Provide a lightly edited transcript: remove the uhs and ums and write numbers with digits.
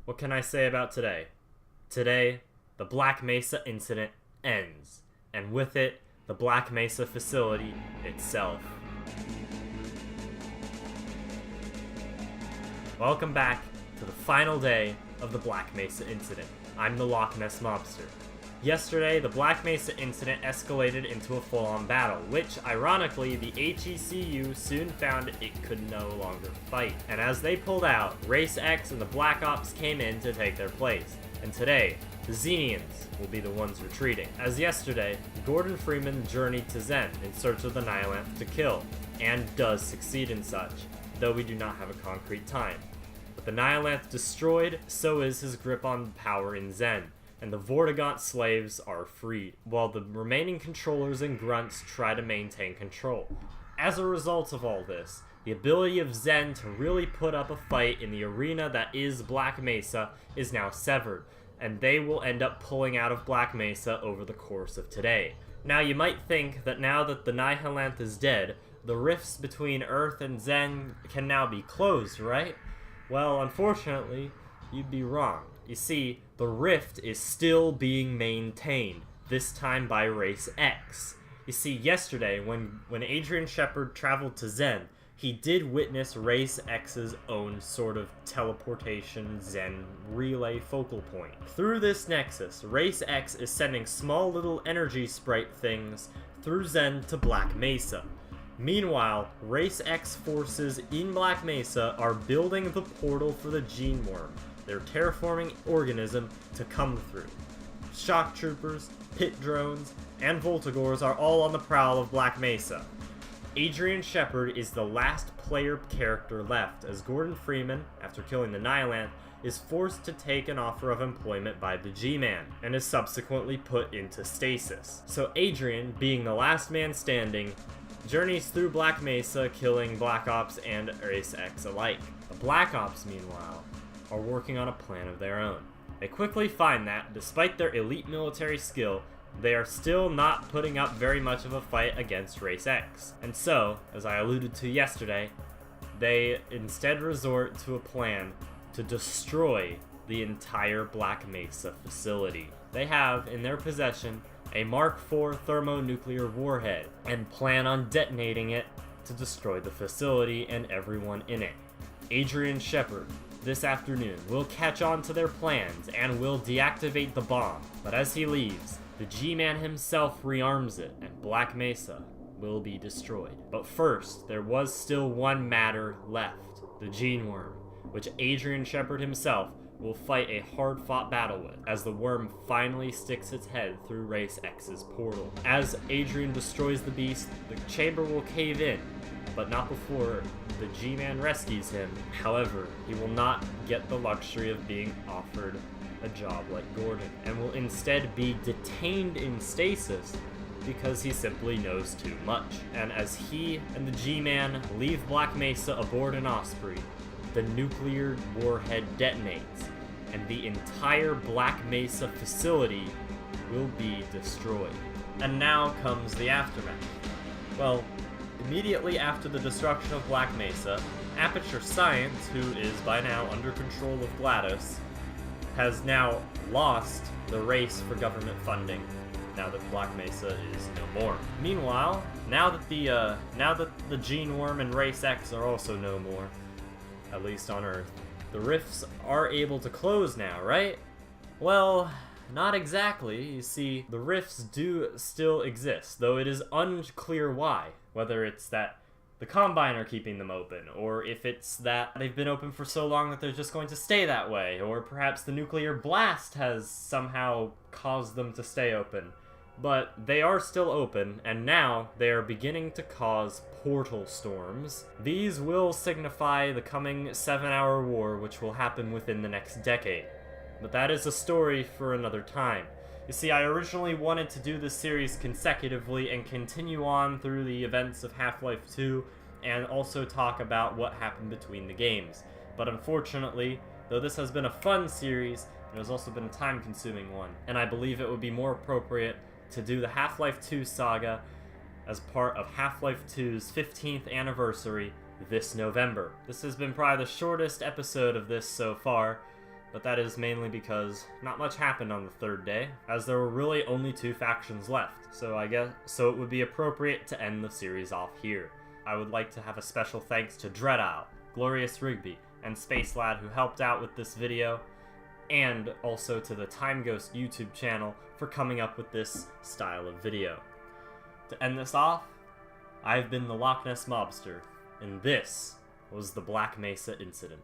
What can I say about today? Today, the Black Mesa incident ends, and with it, the Black Mesa facility itself. Welcome back to the final day of the Black Mesa incident. I'm the Loch Ness Mobster. Yesterday, the Black Mesa incident escalated into a full-on battle, which, ironically, the HECU soon found it could no longer fight. And as they pulled out, Race X and the Black Ops came in to take their place. And today, the Xenians will be the ones retreating. As yesterday, Gordon Freeman journeyed to Zen in search of the Nihilanth to kill, and does succeed in such, though we do not have a concrete time. With the Nihilanth destroyed, so is his grip on power in Zen, and the Vortigaunt slaves are freed, while the remaining controllers and grunts try to maintain control. As a result of all this, the ability of Zen to really put up a fight in the arena that is Black Mesa is now severed, and they will end up pulling out of Black Mesa over the course of today. Now you might think that now that the Nihilanth is dead, the rifts between Earth and Zen can now be closed, right? Well, unfortunately, you'd be wrong. You see, the rift is still being maintained, this time by Race X. You see, yesterday, when Adrian Shepard traveled to Zen, he did witness Race X's own sort of teleportation Zen relay focal point. Through this nexus, Race X is sending small little energy sprite things through Zen to Black Mesa. Meanwhile, Race X forces in Black Mesa are building the portal for the Gene Worm, their terraforming organism, to come through. Shock troopers, pit drones, and Voltigors are all on the prowl of Black Mesa. Adrian Shepard is the last player character left, as Gordon Freeman, after killing the Nihilanth, is forced to take an offer of employment by the G-Man, and is subsequently put into stasis. So Adrian, being the last man standing, journeys through Black Mesa, killing Black Ops and Race X alike. The Black Ops, meanwhile, are working on a plan of their own. They quickly find that, despite their elite military skill, they are still not putting up very much of a fight against Race X. And so, as I alluded to yesterday, they instead resort to a plan to destroy the entire Black Mesa facility. They have, in their possession, a Mark IV thermonuclear warhead, and plan on detonating it to destroy the facility and everyone in it. Adrian Shepard, this afternoon, will catch on to their plans and will deactivate the bomb, but as he leaves, the G-Man himself rearms it, and Black Mesa will be destroyed. But first, there was still one matter left, the Gene Worm, which Adrian Shepard himself will fight a hard-fought battle with, as the worm finally sticks its head through Race X's portal. As Adrian destroys the beast, the chamber will cave in, but not before the G-Man rescues him. However, he will not get the luxury of being offered a job like Gordon, and will instead be detained in stasis because he simply knows too much. And as he and the G-Man leave Black Mesa aboard an Osprey, the nuclear warhead detonates, and the entire Black Mesa facility will be destroyed. And now comes the aftermath. Well, immediately after the destruction of Black Mesa, Aperture Science, who is by now under control of GLaDOS, has now lost the race for government funding, now that Black Mesa is no more. Meanwhile, now that the Gene Worm and Race X are also no more, at least on Earth, the rifts are able to close now, right? Well, not exactly. You see, the rifts do still exist, though it is unclear why. Whether it's that the Combine are keeping them open, or if it's that they've been open for so long that they're just going to stay that way, or perhaps the nuclear blast has somehow caused them to stay open. But they are still open, and now they are beginning to cause portal storms. These will signify the coming 7-hour war, which will happen within the next decade. But that is a story for another time. You see, I originally wanted to do this series consecutively and continue on through the events of Half-Life 2, and also talk about what happened between the games. But unfortunately, though this has been a fun series, it has also been a time-consuming one, and I believe it would be more appropriate to do the Half-Life 2 saga as part of Half-Life 2's 15th anniversary this November. This has been probably the shortest episode of this so far, but that is mainly because not much happened on the third day, as there were really only 2 factions left, so it would be appropriate to end the series off here. I would like to have a special thanks to Dreadisle, Glorious Rigby, and Space Lad who helped out with this video, and also to the Time Ghost YouTube channel for coming up with this style of video. To end this off, I've been the Loch Ness Mobster, and this was the Black Mesa Incident.